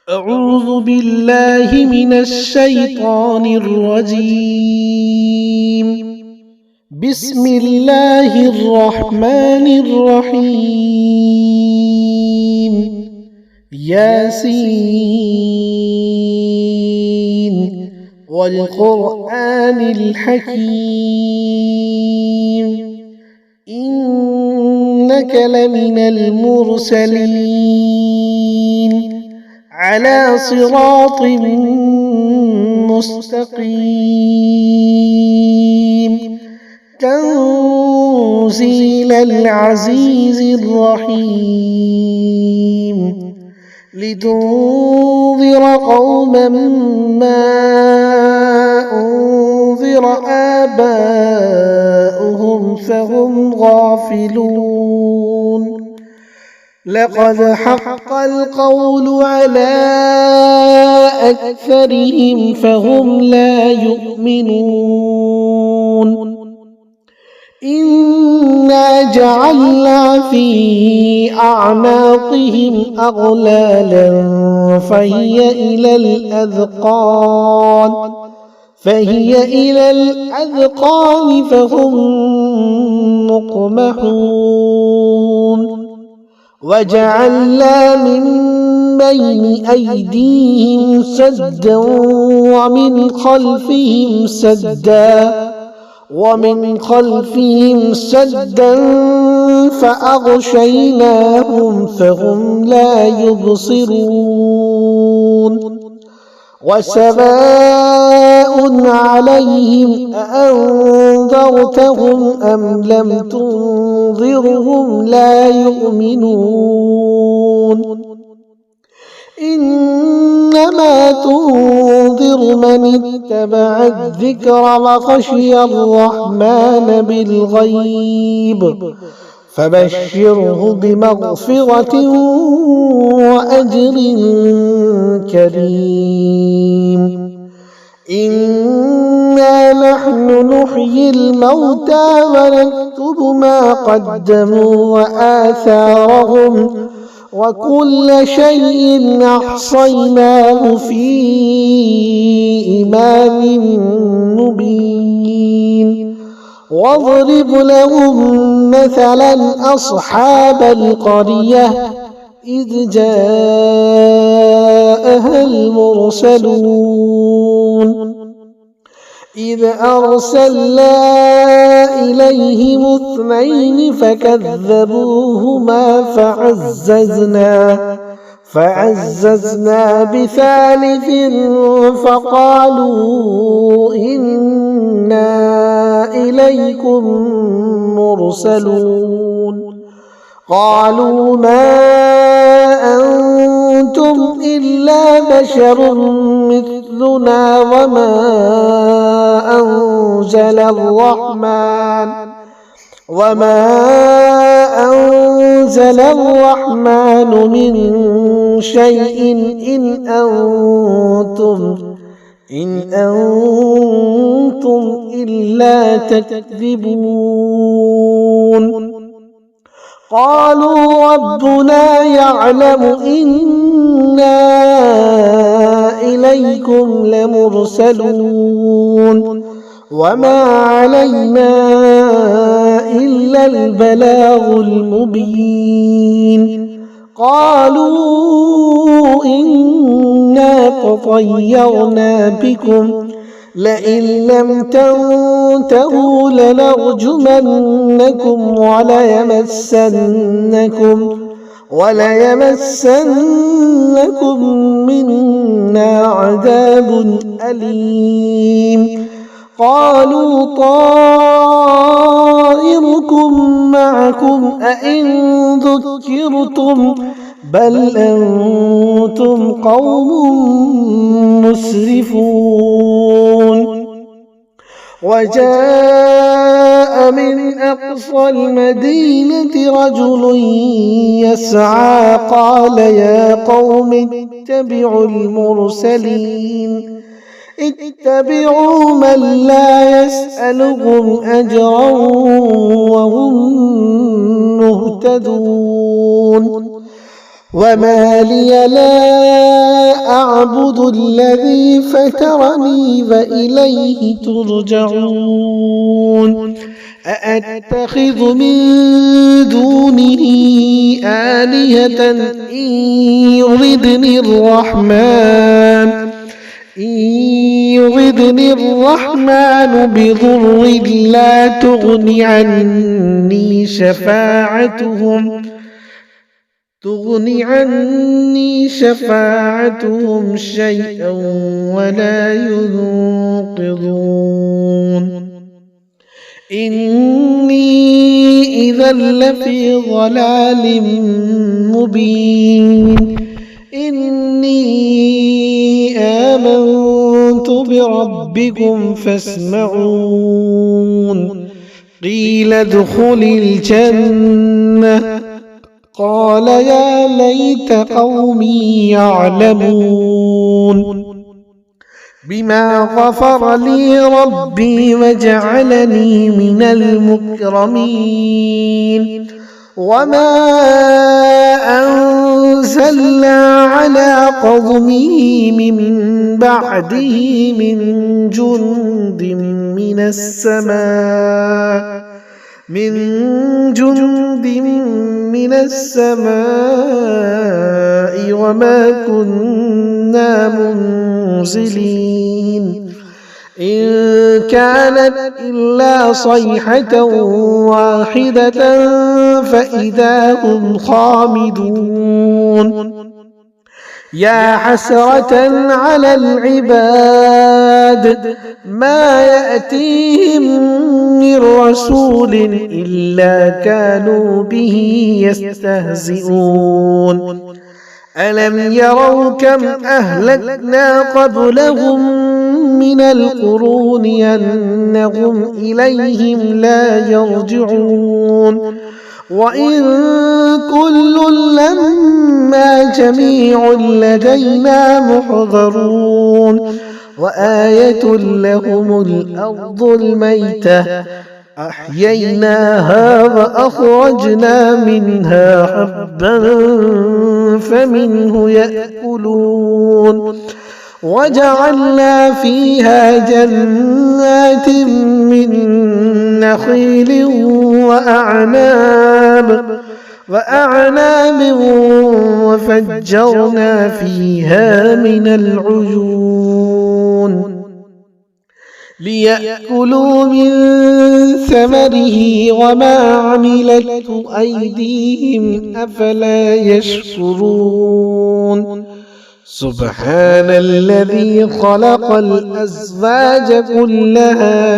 أعوذ بالله من الشيطان الرجيم. بسم الله الرحمن الرحيم. ياسين والقرآن الحكيم إنك لمن المرسلين على صراط مستقيم تنزيل العزيز الرحيم لتنذر قوما ما أنذر آباؤهم فهم غافلون لقد حق القول على أكثرهم فهم لا يؤمنون إنا جعلنا في أعناقهم أغلالا فهي إلى الأذقان فهم مقمحون وجعلنا من بين أيديهم سدا ومن خلفهم سدا فأغشيناهم فهم لا يبصرون وسواء عليهم أأنذرتهم أم لم تنذرهم لا يؤمنون إنما تنذر من اتبع الذكر وخشي الرحمن بالغيب فبشره بمغفرة وأجر كريم إنا نحن نحيي الموتى ونكتب ما قدموا وآثارهم وكل شيء أحصيناه في إمام مبين واضرب لهم مثلا أصحاب القرية إذ جاءها المرسلون إذ أرسلنا إليهم 2 فكذبوهما فعززنا بثالث فقالوا إنا إليكم مرسلون قالوا ما أنتم إلا بشر مثلنا وما أنزل الرحمن من شيء إن أنتم إلا تكذبون قالوا ربنا يعلم إنا إليكم لمرسلون وما علينا إلا البلاغ المبين قالوا إنا تطيرنا بكم لئن لم تنتهوا لنرجمنكم وليمسنكم منا عذاب أليم قالوا طائركم معكم أئن ذكرتم بل أنتم قوم مسرفون وجاء من أقصى المدينة رجل يسعى قال يا قوم اتبعوا من لا يسألكم أجرا وهم مهتدون وما لي لا أعبد الذي فطرني وإليه ترجعون أأتخذ من دونه آلهة إن يردني الرحمن بضر لا تغني عني شفاعتهم شيئا ولا ينقذون إني إذا لفي ضلال مبين إني آمنت بربكم فاسمعون قيل ادخل الجنة قال يا ليت قومي يعلمون بما غفر لي ربي وجعلني من المكرمين وما أنزلنا على قومه من بعده من جند من السماء وما كنا منزلين إن كانت إلا صيحة واحدة فإذا هم خامدون يا حسرة على العباد ما يأتيهم من رسول إلا كانوا به يستهزئون ألم يروا كم أهلكنا قبلهم من القرون أنهم إليهم لا يرجعون وإن كل لما جميع لدينا محضرون وآية لهم الأرض الميتة أحييناها وأخرجنا منها حبا فمنه يأكلون وجعلنا فيها جنات من نخيل وأعناب وفجرنا فيها من العيون ليأكلوا من ثمره وما عملته أيديهم أفلا يشكرون سبحان الذي خلق الأزواج كلها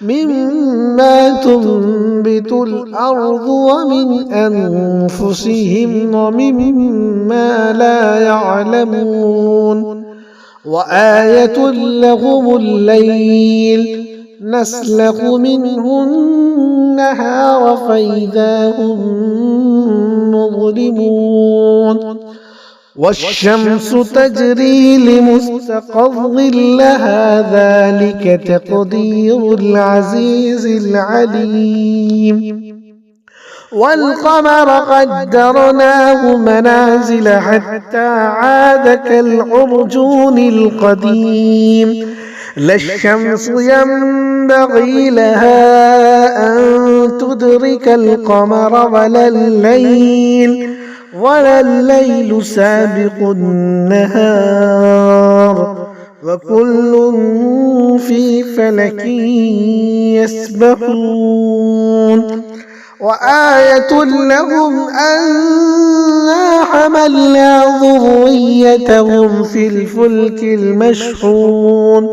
مما تنبت الأرض ومن أنفسهم ومما لا يعلمون وآية لهم الليل نسلخ منه النهار فإذا هم مظلمون والشمس تجري لمستقر لها ذلك تقدير العزيز العليم والقمر قدرناه منازل حتى عاد كالعرجون القديم لا الشمس ينبغي لها أن تدرك القمر ولا الليل سابق النهار وكل في فلك يسبحون وآية لهم أنا حملنا ذريتهم في الفلك المشحون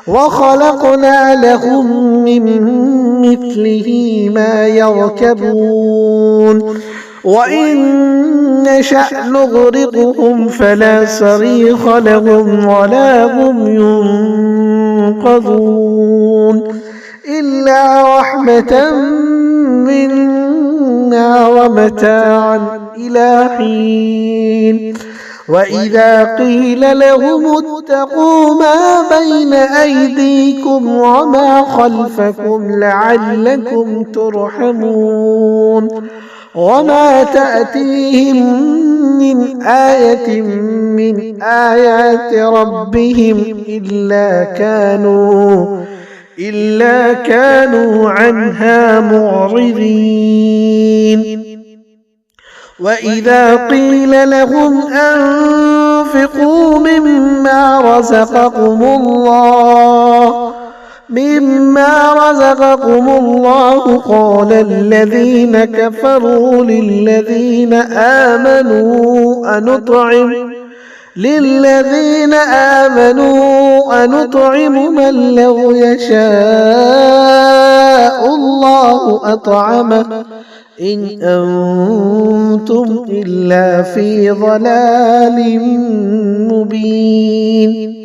وخلقنا لهم من مثله ما يركبون وإن نشأ نغرقهم فلا صريخ لهم ولا هم ينقذون إلا رحمة منا ومتاعا إلى حين وإذا قيل لهم اتقوا ما بين أيديكم وما خلفكم لعلكم ترحمون وما تأتيهم من آية من آيات ربهم إلا كانوا عنها معرضين. وإذا قيل لهم أنفقوا مما رزقكم الله قال الذين كفروا للذين آمنوا أنطعم من لو يشاء الله أطعمه إن أنتم إلا في ضلال مبين.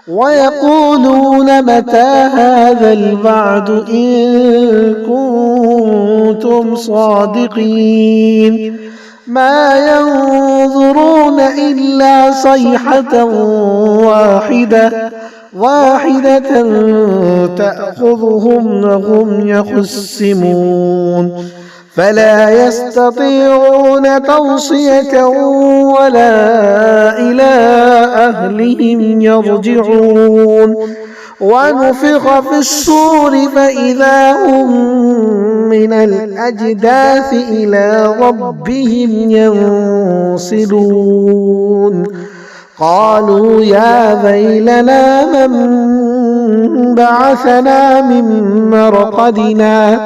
ويقولون متى هذا الوعد إن كنتم صادقين ما ينظرون إلا صيحة واحدة تأخذهم وهم يخصمون فلا يستطيعون توصية ولا إلى أهلهم يرجعون. ونفخ في الصور فإذا هم من الأجداث إلى ربهم ينسلون. قالوا يا ويلنا من بعثنا من مرقدنا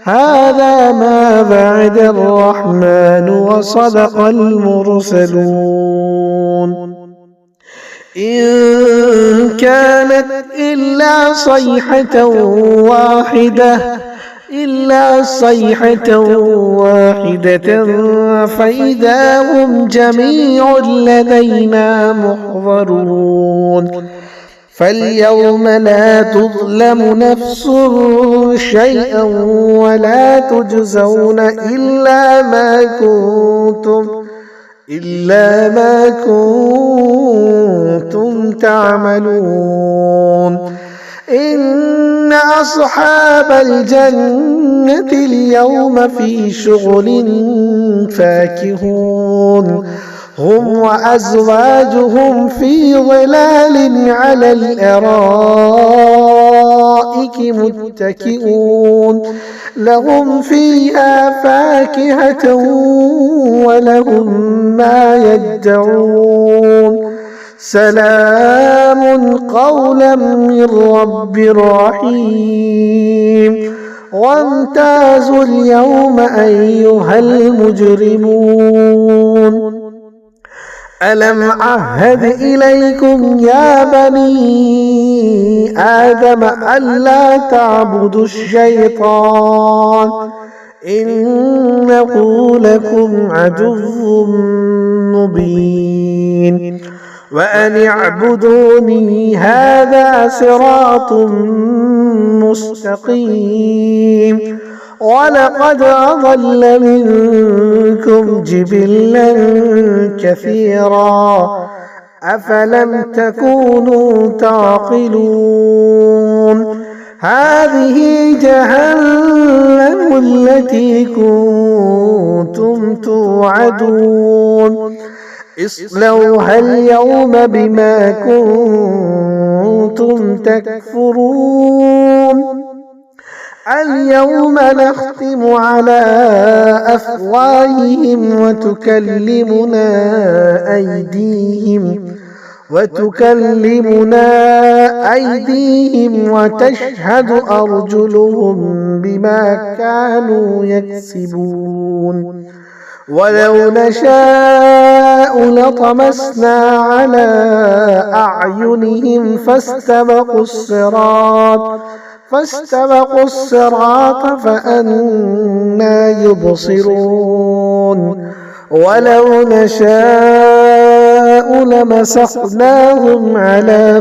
هذا ما وعد الرحمن وصدق المرسلون. إن كانت إلا صيحة واحدة فإذا هم جميع لدينا محضرون. فاليوم لا تظلم نفس شيئا ولا تجزون إلا ما كنتم تعملون. إن أصحاب الجنة اليوم في شغل فاكهون هم وأزواجهم في ظلال على الأرائك متكئون لهم فيها فاكهة ولهم ما يدعون. سلام قولا من رب رحيم. وامتازوا اليوم أيها المجرمون. ألم أعهد إليكم يا بني آدم ألا تعبدوا الشيطان إنه لكم عدو مبين. وأن اعبدوني هذا صراط مستقيم. ولقد أضل منكم جبلا كثيرا أفلم تكونوا تعقلون. هذه جهنم التي كنتم توعدون اصلوها اليوم بما كنتم تكفرون. اليوم نختم على أفواههم وتكلمنا أيديهم وتشهد أرجلهم بما كانوا يكسبون. ولو نشاء لطمسنا على أعينهم فاستبقوا الصراط فأنى يبصرون. ولو نشاء لمسخناهم على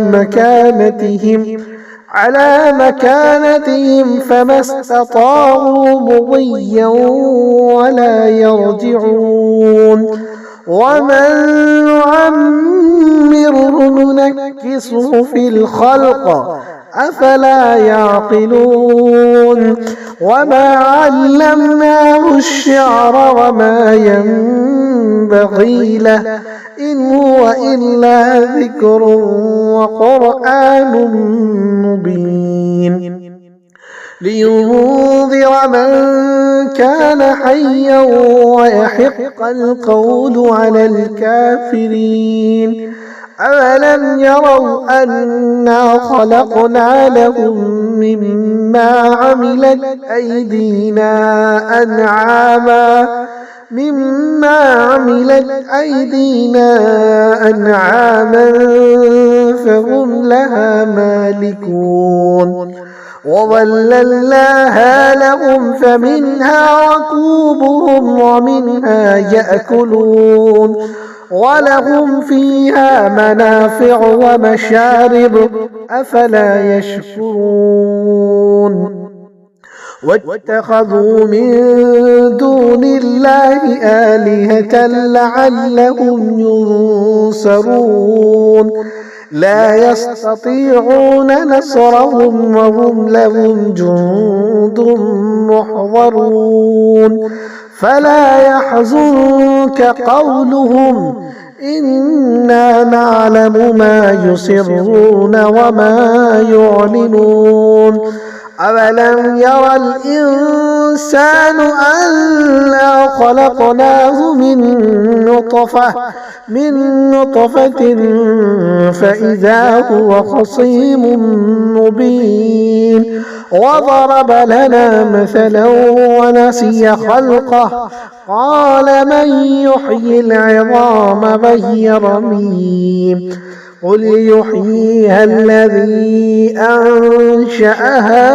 مكانتهم فما استطاعوا مضيا ولا يرجعون. ومن نعمره ننكسه في الخلق أفلا يعقلون وما علمناه الشعر وما ينبغي له إن هو إلا ذكر وقرآن مبين لينذر من كان حيا ويحق القول على الكافرين أولم يروا أنا خلقنا لهم مما عملت أيدينا أنعاما فهم لها مالكون وظللناها لهم فمنها ركوبهم ومنها يأكلون ولهم فيها منافع ومشارب أفلا يشكرون واتخذوا من دون الله آلهة لعلهم ينصرون لا يستطيعون نصرهم وهم لهم جند محضرون فلا يحزنك قولهم إنا نعلم ما يسرون وما يعلنون أولم ير الإنسان أنا خلقناه من نطفة فإذا هو خصيم مبين وضرب لنا مثلا ونسي خلقه قال من يحيي العظام وهي رميم قل يحييها الذي أنشأها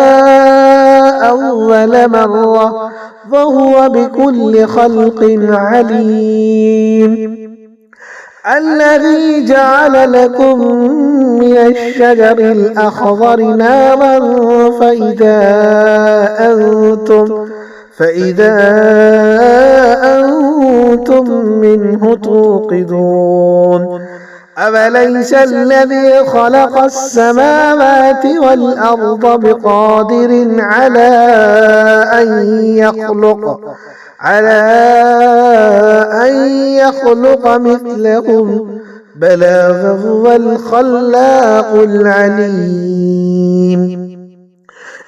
أول مرة وهو بكل خلق عليم الذي جعل لكم من الشجر الأخضر نارا فإذا أنتم منه توقدون أوليس الذي خلق السماوات والأرض بقادر على أن يخلق مثلهم بلى وهو الخلاق العليم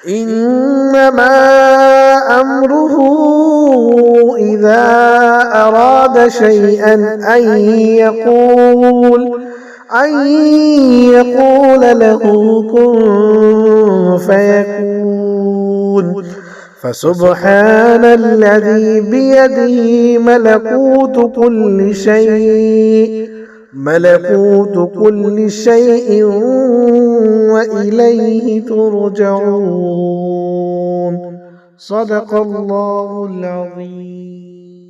إنما أمره إذا أراد شيئا أن يقول له كن فيكون فسبحان الذي بيده ملكوت كل شيء وإليه ترجعون صدق الله العظيم.